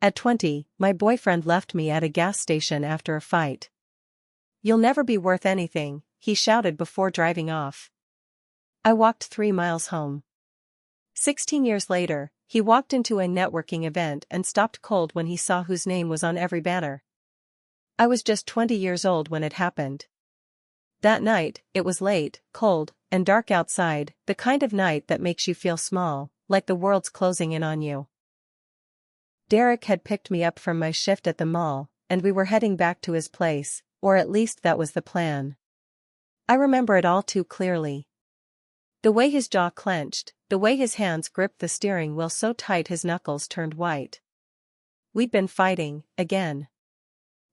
At 20, my boyfriend left me at a gas station after a fight. "You'll never be worth anything," he shouted before driving off. I walked 3 miles home. 16 years later, he walked into a networking event and stopped cold when he saw whose name was on every banner. I was just 20 years old when it happened. That night, it was late, cold, and dark outside, the kind of night that makes you feel small, like the world's closing in on you. Derek had picked me up from my shift at the mall, and we were heading back to his place, or at least that was the plan. I remember it all too clearly. The way his jaw clenched, the way his hands gripped the steering wheel so tight his knuckles turned white. We'd been fighting, again.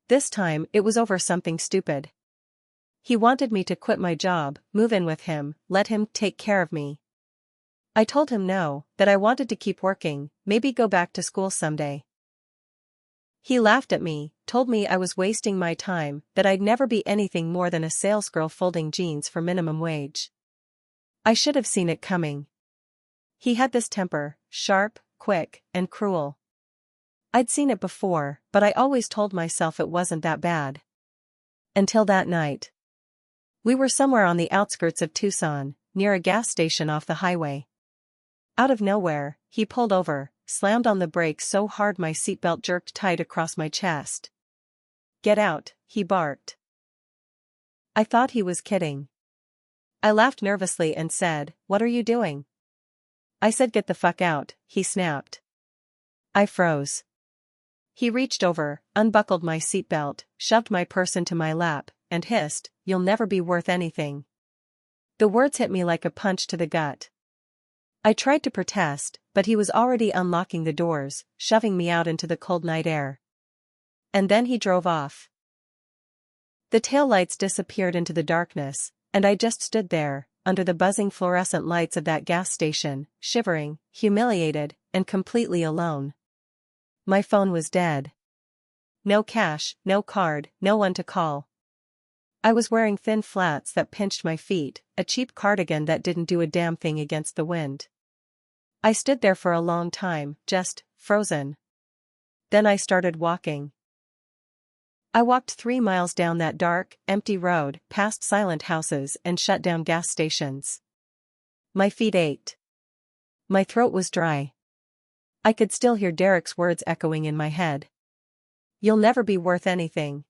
This time, it was over something stupid. He wanted me to quit my job, move in with him, let him take care of me. I told him no, that I wanted to keep working, maybe go back to school someday. He laughed at me, told me I was wasting my time, that I'd never be anything more than a salesgirl folding jeans for minimum wage. I should have seen it coming. He had this temper, sharp, quick, and cruel. I'd seen it before, but I always told myself it wasn't that bad. Until that night. We were somewhere on the outskirts of Tucson, near a gas station off the highway. Out of nowhere, he pulled over, slammed on the brakes so hard my seatbelt jerked tight across my chest. "Get out," he barked. I thought he was kidding. I laughed nervously and said, "What are you doing?" I said, "Get the fuck out," he snapped. I froze. He reached over, unbuckled my seatbelt, shoved my purse into my lap, and hissed, "You'll never be worth anything." The words hit me like a punch to the gut. I tried to protest, but he was already unlocking the doors, shoving me out into the cold night air. And then he drove off. The taillights disappeared into the darkness, and I just stood there, under the buzzing fluorescent lights of that gas station, shivering, humiliated, and completely alone. My phone was dead. No cash, no card, no one to call. I was wearing thin flats that pinched my feet, a cheap cardigan that didn't do a damn thing against the wind. I stood there for a long time, just frozen. Then I started walking. I walked 3 miles down that dark, empty road, past silent houses and shut down gas stations. My feet ached. My throat was dry. I could still hear Derek's words echoing in my head. "You'll never be worth anything."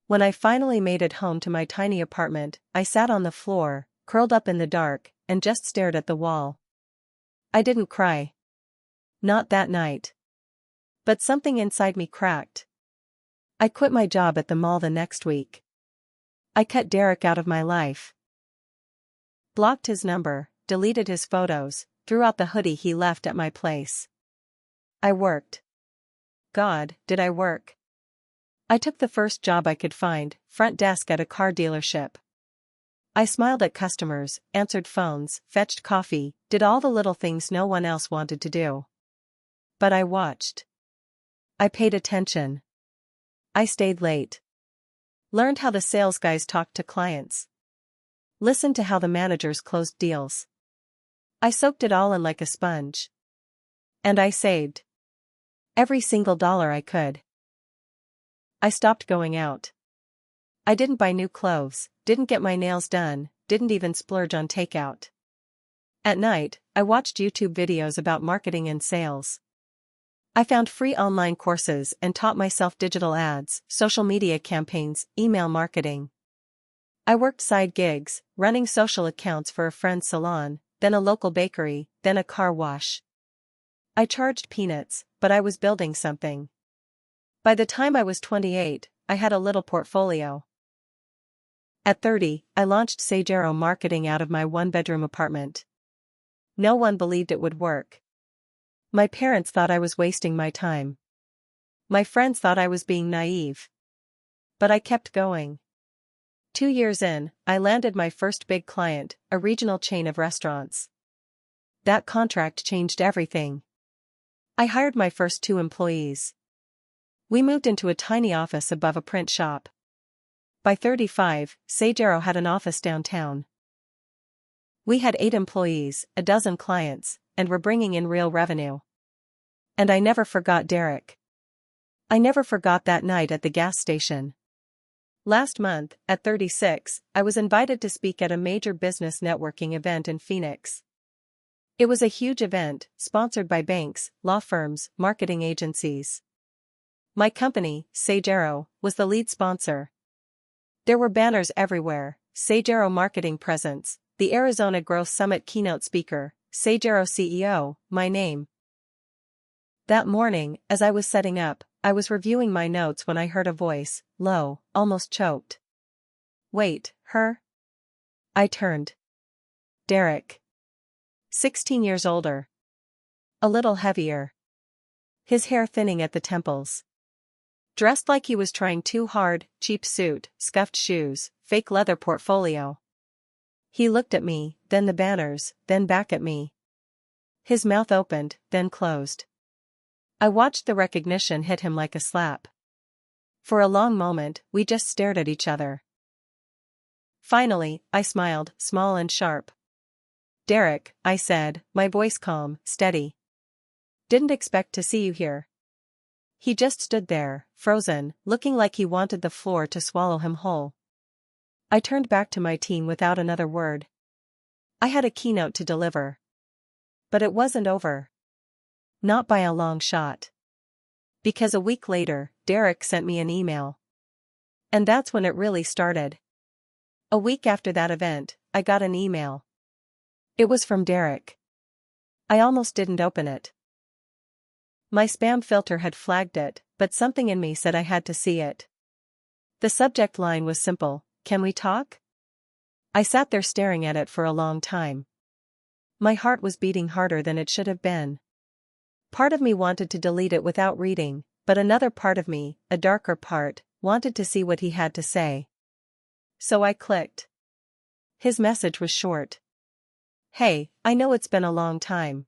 When I finally made it home to my tiny apartment, I sat on the floor, curled up in the dark, and just stared at the wall. I didn't cry. Not that night. But something inside me cracked. I quit my job at the mall the next week. I cut Derek out of my life. Blocked his number, deleted his photos, threw out the hoodie he left at my place. I worked. God, did I work. I took the first job I could find, front desk at a car dealership. I smiled at customers, answered phones, fetched coffee, did all the little things no one else wanted to do. But I watched. I paid attention. I stayed late. Learned how the sales guys talked to clients. Listened to how the managers closed deals. I soaked it all in like a sponge. And I saved. Every single dollar I could. I stopped going out. I didn't buy new clothes, didn't get my nails done, didn't even splurge on takeout. At night, I watched YouTube videos about marketing and sales. I found free online courses and taught myself digital ads, social media campaigns, email marketing. I worked side gigs, running social accounts for a friend's salon, then a local bakery, then a car wash. I charged peanuts, but I was building something. By the time I was 28, I had a little portfolio. At 30, I launched Sage Arrow marketing out of my one-bedroom apartment. No one believed it would work. My parents thought I was wasting my time. My friends thought I was being naive. But I kept going. 2 years in, I landed my first big client, a regional chain of restaurants. That contract changed everything. I hired my first 2 employees. We moved into a tiny office above a print shop. By 35, Sage Arrow had an office downtown. We had 8 employees, a dozen clients, and were bringing in real revenue. And I never forgot Derek. I never forgot that night at the gas station. Last month, at 36, I was invited to speak at a major business networking event in Phoenix. It was a huge event, sponsored by banks, law firms, marketing agencies. My company, Sage Arrow, was the lead sponsor. There were banners everywhere: Sage Arrow marketing presence, the Arizona Growth Summit keynote speaker, Sage Arrow CEO, my name. That morning, as I was setting up, I was reviewing my notes when I heard a voice, low, almost choked. Wait, her? I turned. Derek. 16 years older. A little heavier. His hair thinning at the temples. Dressed like he was trying too hard, cheap suit, scuffed shoes, fake leather portfolio. He looked at me, then the banners, then back at me. His mouth opened, then closed. I watched the recognition hit him like a slap. For a long moment, we just stared at each other. Finally, I smiled, small and sharp. Derek, I said, my voice calm, steady. Didn't expect to see you here. He just stood there, frozen, looking like he wanted the floor to swallow him whole. I turned back to my team without another word. I had a keynote to deliver. But it wasn't over. Not by a long shot. Because a week later, Derek sent me an email. And that's when it really started. A week after that event, I got an email. It was from Derek. I almost didn't open it. My spam filter had flagged it, but something in me said I had to see it. The subject line was simple: can we talk? I sat there staring at it for a long time. My heart was beating harder than it should have been. Part of me wanted to delete it without reading, but another part of me, a darker part, wanted to see what he had to say. So I clicked. His message was short. Hey, I know it's been a long time.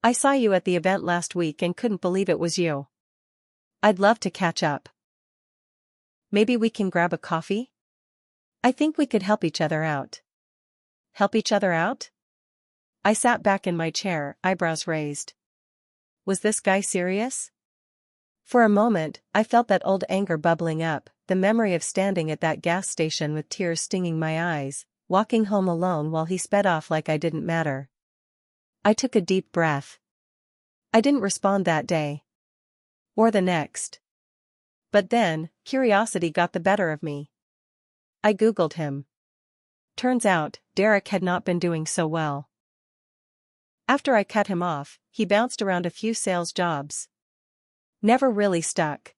I saw you at the event last week and couldn't believe it was you. I'd love to catch up. Maybe we can grab a coffee? I think we could help each other out. Help each other out? I sat back in my chair, eyebrows raised. Was this guy serious? For a moment, I felt that old anger bubbling up, the memory of standing at that gas station with tears stinging my eyes, walking home alone while he sped off like I didn't matter. I took a deep breath. I didn't respond that day. Or the next. But then, curiosity got the better of me. I Googled him. Turns out, Derek had not been doing so well. After I cut him off, he bounced around a few sales jobs. Never really stuck.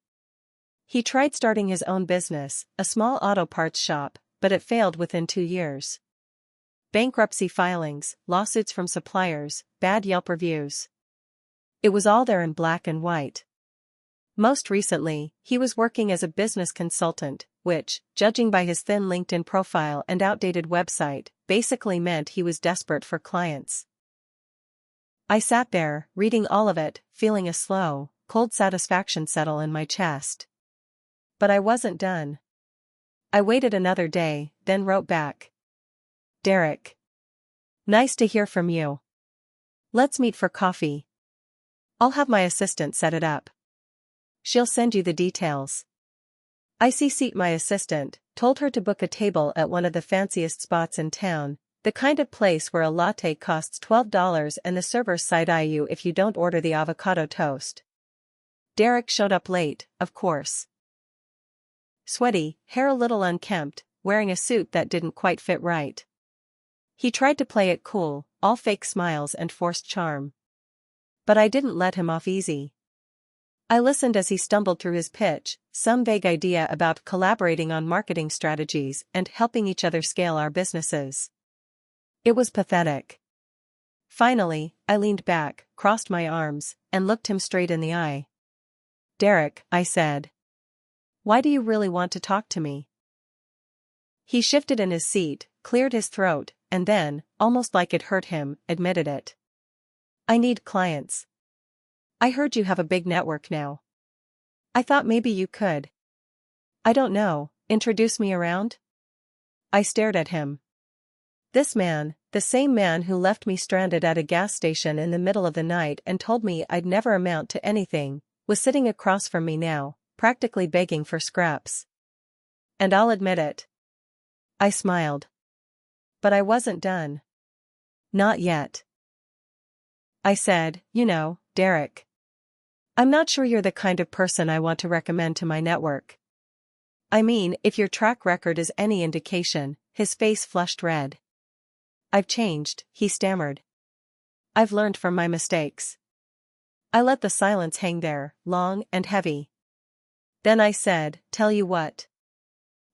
He tried starting his own business, a small auto parts shop, but it failed within 2 years. Bankruptcy filings, lawsuits from suppliers, bad Yelp reviews. It was all there in black and white. Most recently, he was working as a business consultant, which, judging by his thin LinkedIn profile and outdated website, basically meant he was desperate for clients. I sat there, reading all of it, feeling a slow, cold satisfaction settle in my chest. But I wasn't done. I waited another day, then wrote back. Derek. Nice to hear from you. Let's meet for coffee. I'll have my assistant set it up. She'll send you the details. I CC'd my assistant, told her to book a table at one of the fanciest spots in town, the kind of place where a latte costs $12 and the servers side-eye you if you don't order the avocado toast. Derek showed up late, of course. Sweaty, hair a little unkempt, wearing a suit that didn't quite fit right. He tried to play it cool, all fake smiles and forced charm. But I didn't let him off easy. I listened as he stumbled through his pitch, some vague idea about collaborating on marketing strategies and helping each other scale our businesses. It was pathetic. Finally, I leaned back, crossed my arms, and looked him straight in the eye. Derek, I said. Why do you really want to talk to me? He shifted in his seat, cleared his throat, and then, almost like it hurt him, admitted it. I need clients. I heard you have a big network now. I thought maybe you could. I don't know, introduce me around? I stared at him. This man, the same man who left me stranded at a gas station in the middle of the night and told me I'd never amount to anything, was sitting across from me now, practically begging for scraps. And I'll admit it. I smiled. But I wasn't done. Not yet. I said, Derek. I'm not sure you're the kind of person I want to recommend to my network. I mean, if your track record is any indication. His face flushed red. I've changed, he stammered. I've learned from my mistakes. I let the silence hang there, long and heavy. Then I said, tell you what.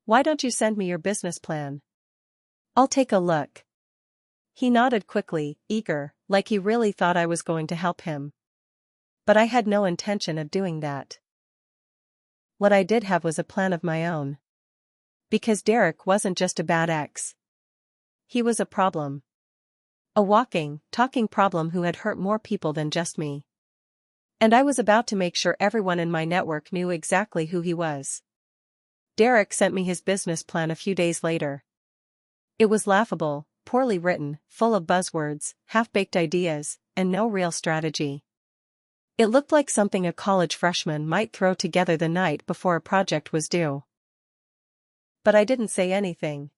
Why don't you send me your business plan? I'll take a look. He nodded quickly, eager, like he really thought I was going to help him. But I had no intention of doing that. What I did have was a plan of my own. Because Derek wasn't just a bad ex. He was a problem. A walking, talking problem who had hurt more people than just me. And I was about to make sure everyone in my network knew exactly who he was. Derek sent me his business plan a few days later. It was laughable, poorly written, full of buzzwords, half-baked ideas, and no real strategy. It looked like something a college freshman might throw together the night before a project was due. But I didn't say anything.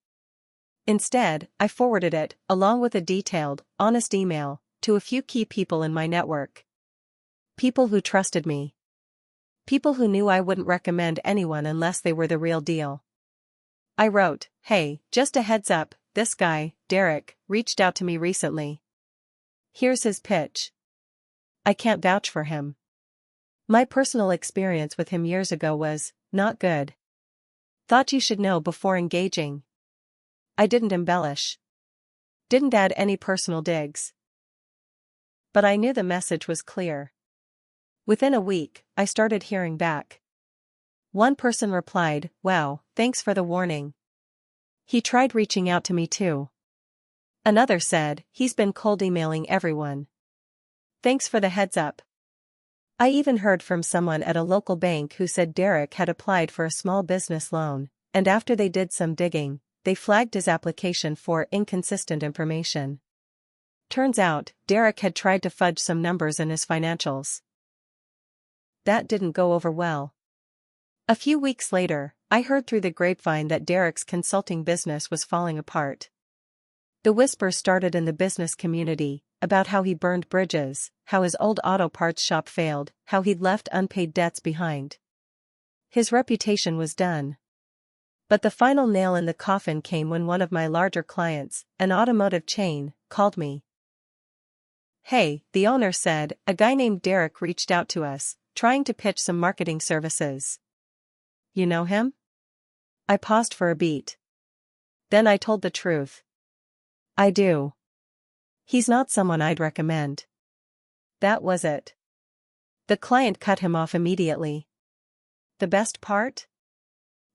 Instead, I forwarded it, along with a detailed, honest email, to a few key people in my network. People who trusted me. People who knew I wouldn't recommend anyone unless they were the real deal. I wrote, hey, just a heads up, this guy, Derek, reached out to me recently. Here's his pitch. I can't vouch for him. My personal experience with him years ago was not good. Thought you should know before engaging. I didn't embellish. Didn't add any personal digs. But I knew the message was clear. Within a week, I started hearing back. One person replied, wow, thanks for the warning. He tried reaching out to me too. Another said, he's been cold emailing everyone. Thanks for the heads up. I even heard from someone at a local bank who said Derek had applied for a small business loan, and after they did some digging, they flagged his application for inconsistent information. Turns out, Derek had tried to fudge some numbers in his financials. That didn't go over well. A few weeks later, I heard through the grapevine that Derek's consulting business was falling apart. The whispers started in the business community, about how he burned bridges, how his old auto parts shop failed, how he'd left unpaid debts behind. His reputation was done. But the final nail in the coffin came when one of my larger clients, an automotive chain, called me. Hey, the owner said, a guy named Derek reached out to us, trying to pitch some marketing services. You know him? I paused for a beat. Then I told the truth. I do. He's not someone I'd recommend. That was it. The client cut him off immediately. The best part?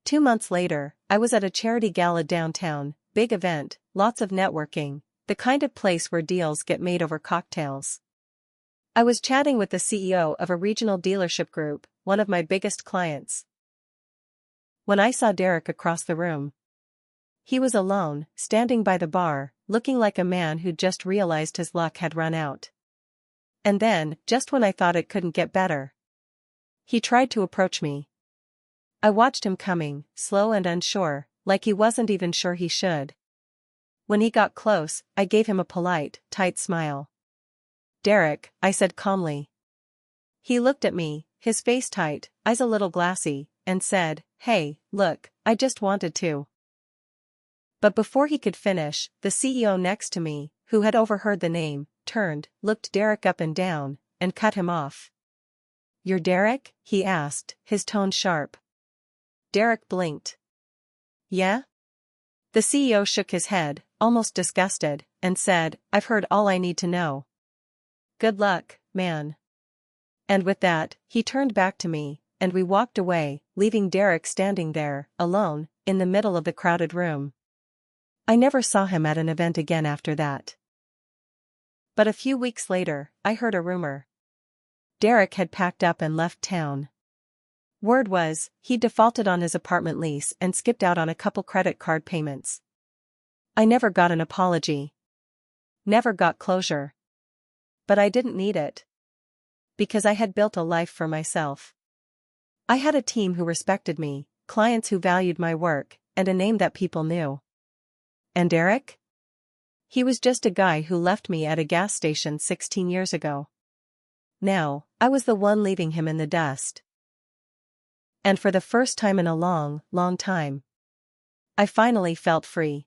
2 months later, I was at a charity gala downtown, big event, lots of networking, the kind of place where deals get made over cocktails. I was chatting with the CEO of a regional dealership group, one of my biggest clients. When I saw Derek across the room. He was alone, standing by the bar, looking like a man who'd just realized his luck had run out. And then, just when I thought it couldn't get better, he tried to approach me. I watched him coming, slow and unsure, like he wasn't even sure he should. When he got close, I gave him a polite, tight smile. Derek, I said calmly. He looked at me, his face tight, eyes a little glassy, and said, hey, look, I just wanted to. But before he could finish, the CEO next to me, who had overheard the name, turned, looked Derek up and down, and cut him off. You're Derek? He asked, his tone sharp. Derek blinked. Yeah? The CEO shook his head, almost disgusted, and said, I've heard all I need to know. Good luck, man. And with that, he turned back to me, and we walked away, leaving Derek standing there, alone, in the middle of the crowded room. I never saw him at an event again after that. But a few weeks later, I heard a rumor. Derek had packed up and left town. Word was, he defaulted on his apartment lease and skipped out on a couple credit card payments. I never got an apology. Never got closure. But I didn't need it. Because I had built a life for myself. I had a team who respected me, clients who valued my work, and a name that people knew. And Eric? He was just a guy who left me at a gas station 16 years ago. Now, I was the one leaving him in the dust. And for the first time in a long, long time, I finally felt free.